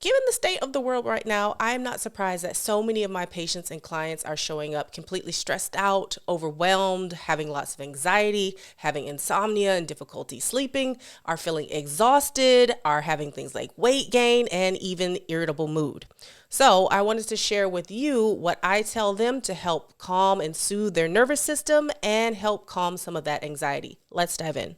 Given the state of the world right now, I am not surprised that so many of my patients and clients are showing up completely stressed out, overwhelmed, having lots of anxiety, having insomnia and difficulty sleeping, are feeling exhausted, are having things like weight gain, and even irritable mood. So I wanted to share with you what I tell them to help calm and soothe their nervous system and help calm some of that anxiety. Let's dive in.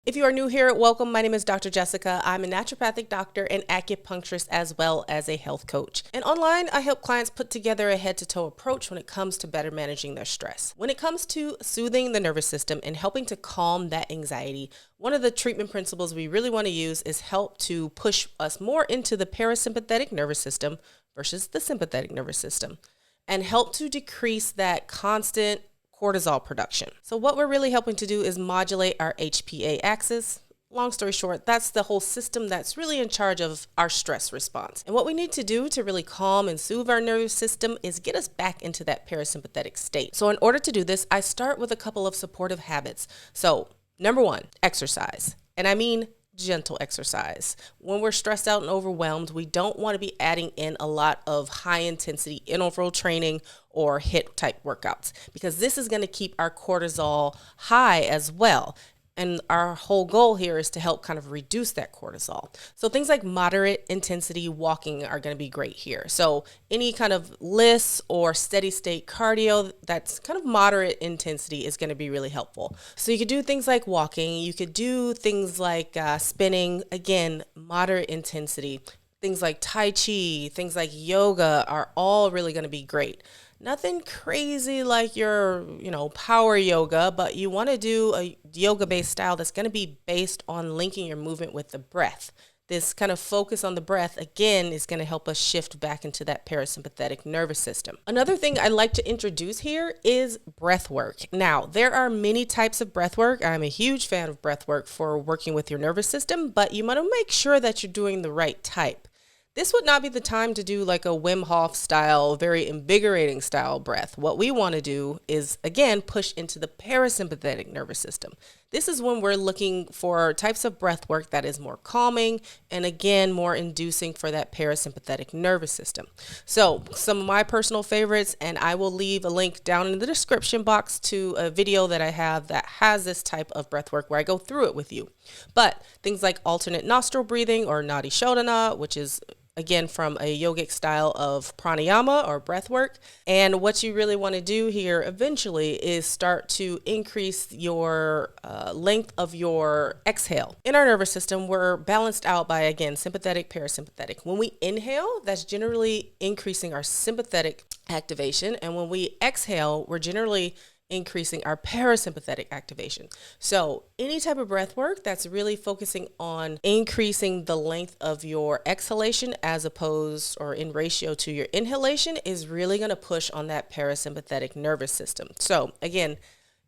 If you are new here, welcome. My name is Dr. Jessica. I'm a naturopathic doctor and acupuncturist as well as a health coach. And online, I help clients put together a head-to-toe approach when it comes to better managing their stress. When it comes to soothing the nervous system and helping to calm that anxiety, one of the treatment principles we really want to use is help to push us more into the parasympathetic nervous system versus the sympathetic nervous system, and help to decrease that constant cortisol production. So what we're really helping to do is modulate our HPA axis. Long story short, that's the whole system that's really in charge of our stress response. And what we need to do to really calm and soothe our nervous system is get us back into that parasympathetic state. So in order to do this, I start with a couple of supportive habits. So number one, exercise. And I mean gentle exercise. When we're stressed out and overwhelmed, we don't want to be adding in a lot of high intensity interval training or HIIT type workouts, because this is going to keep our cortisol high as well. And our whole goal here is to help kind of reduce that cortisol. So things like moderate intensity walking are going to be great here. So any kind of lifts or steady state cardio that's kind of moderate intensity is going to be really helpful. So you could do things like walking. You could do things like spinning, again, moderate intensity. Things like Tai Chi, things like yoga are all really going to be great. Nothing crazy like your, power yoga, but you want to do a yoga-based style that's going to be based on linking your movement with the breath. This kind of focus on the breath, again, is going to help us shift back into that parasympathetic nervous system. Another thing I'd like to introduce here is breath work. Now, there are many types of breath work. I'm a huge fan of breath work for working with your nervous system, but you want to make sure that you're doing the right type. This would not be the time to do like a Wim Hof style, very invigorating style breath. What we want to do is, again, push into the parasympathetic nervous system. This is when we're looking for types of breath work that is more calming and, again, more inducing for that parasympathetic nervous system. So some of my personal favorites, and I will leave a link down in the description box to a video that I have that has this type of breath work where I go through it with you. But things like alternate nostril breathing or Nadi Shodhana, which is again from a yogic style of pranayama or breath work. And what you really want to do here eventually is start to increase your length of your exhale. In our nervous system, we're balanced out by, again, sympathetic, parasympathetic. When we inhale, that's generally increasing our sympathetic activation. And when we exhale, we're generally increasing our parasympathetic activation. So any type of breath work that's really focusing on increasing the length of your exhalation as opposed or in ratio to your inhalation is really going to push on that parasympathetic nervous system. So again,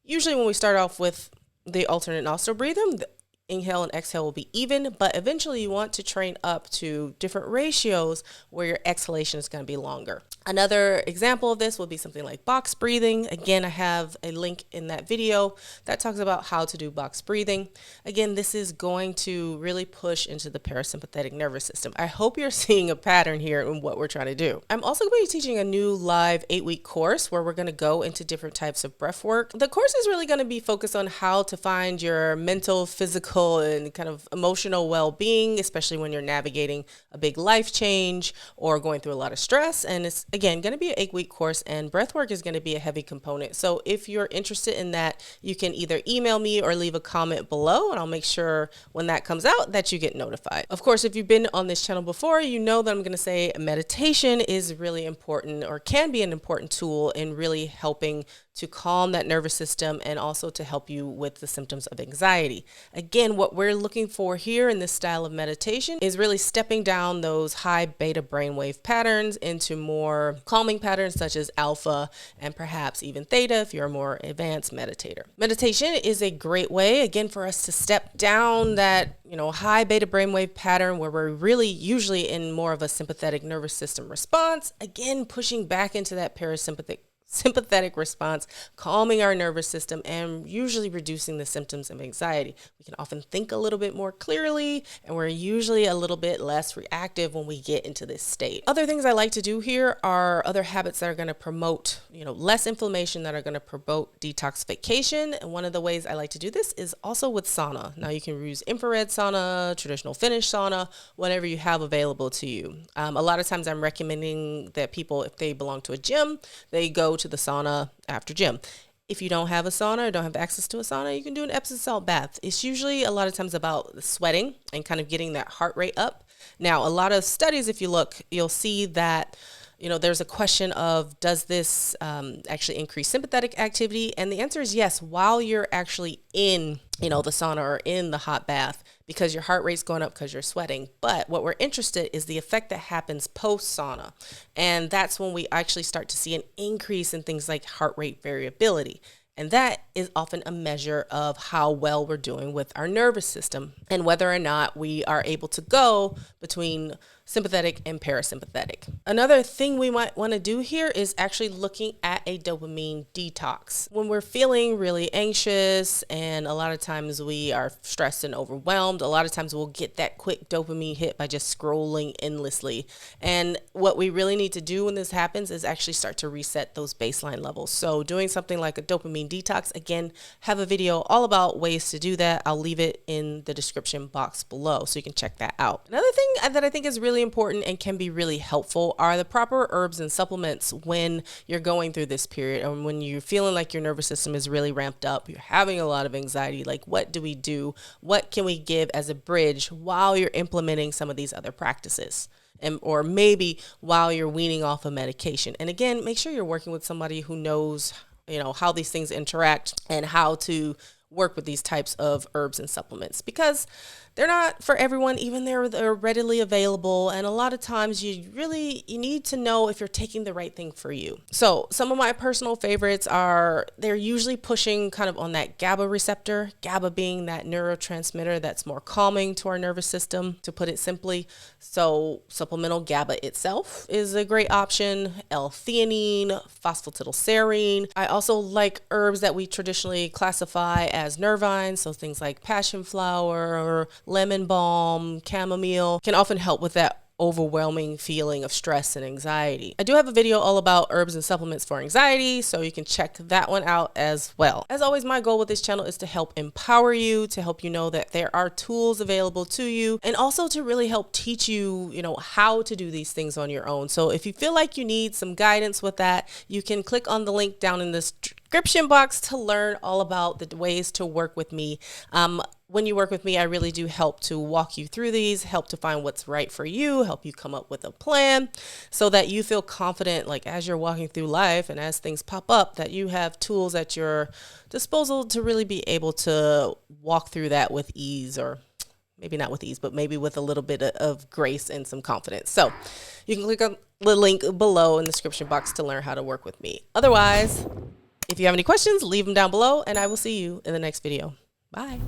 usually when we start off with the alternate nostril breathing, the inhale and exhale will be even, but eventually you want to train up to different ratios where your exhalation is going to be longer. Another example of this will be something like box breathing. Again, I have a link in that video that talks about how to do box breathing. Again, this is going to really push into the parasympathetic nervous system. I hope you're seeing a pattern here in what we're trying to do. I'm also going to be teaching a new live 8-week course where we're going to go into different types of breath work. The course is really going to be focused on how to find your mental, physical, and kind of emotional well-being, especially when you're navigating a big life change or going through a lot of stress. And it's, again, going to be an 8-week course, and breathwork is going to be a heavy component. So if you're interested in that, you can either email me or leave a comment below, and I'll make sure when that comes out that you get notified. Of course, if you've been on this channel before, you know that I'm going to say meditation is really important, or can be an important tool in really helping to calm that nervous system and also to help you with the symptoms of anxiety. Again, what we're looking for here in this style of meditation is really stepping down those high beta brainwave patterns into more calming patterns such as alpha and perhaps even theta if you're a more advanced meditator. Meditation is a great way, again, for us to step down that high beta brainwave pattern where we're really usually in more of a sympathetic nervous system response, again, pushing back into that parasympathetic sympathetic response, calming our nervous system, and usually reducing the symptoms of anxiety. We can often think a little bit more clearly, and we're usually a little bit less reactive when we get into this state. Other things I like to do here are other habits that are going to promote, less inflammation, that are going to promote detoxification. And one of the ways I like to do this is also with sauna. Now you can use infrared sauna, traditional Finnish sauna, whatever you have available to you. A lot of times I'm recommending that people, if they belong to a gym, they go to the sauna after gym. If you don't have a sauna or don't have access to a sauna, you can do an Epsom salt bath. It's usually a lot of times about sweating and kind of getting that heart rate up. Now, a lot of studies, if you look, you'll see that there's a question of, does this actually increase sympathetic activity? And the answer is yes, while you're actually in, the sauna or in the hot bath, because your heart rate's going up because you're sweating. But what we're interested is the effect that happens post sauna. And that's when we actually start to see an increase in things like heart rate variability. And that is often a measure of how well we're doing with our nervous system and whether or not we are able to go between sympathetic and parasympathetic. Another thing we might want to do here is actually looking at a dopamine detox. When we're feeling really anxious and a lot of times we are stressed and overwhelmed, a lot of times we'll get that quick dopamine hit by just scrolling endlessly. And what we really need to do when this happens is actually start to reset those baseline levels. So doing something like a dopamine detox, again, have a video all about ways to do that. I'll leave it in the description box below so you can check that out. Another thing that I think is really important and can be really helpful are the proper herbs and supplements when you're going through this period and when you're feeling like your nervous system is really ramped up, you're having a lot of anxiety. Like, what do we do? What can we give as a bridge while you're implementing some of these other practices? Or maybe while you're weaning off a medication. And again, make sure you're working with somebody who knows, how these things interact and how to work with these types of herbs and supplements, because they're not for everyone, even they're readily available. And a lot of times you need to know if you're taking the right thing for you. So some of my personal favorites are, they're usually pushing kind of on that GABA receptor, GABA being that neurotransmitter that's more calming to our nervous system, to put it simply. So supplemental GABA itself is a great option. L-theanine, phosphatidylserine. I also like herbs that we traditionally classify as nervines. So things like passion flower or lemon balm, chamomile can often help with that overwhelming feeling of stress and anxiety. I do have a video all about herbs and supplements for anxiety, so you can check that one out as well. As always, my goal with this channel is to help empower you, to help you know that there are tools available to you, and also to really help teach you, how to do these things on your own. So if you feel like you need some guidance with that, you can click on the link down in the description box to learn all about the ways to work with me. When you work with me, I really do help to walk you through these, help to find what's right for you, help you come up with a plan so that you feel confident, like as you're walking through life and as things pop up, that you have tools at your disposal to really be able to walk through that with ease, or maybe not with ease, but maybe with a little bit of grace and some confidence. So you can click on the link below in the description box to learn how to work with me. Otherwise, if you have any questions, leave them down below and I will see you in the next video. Bye.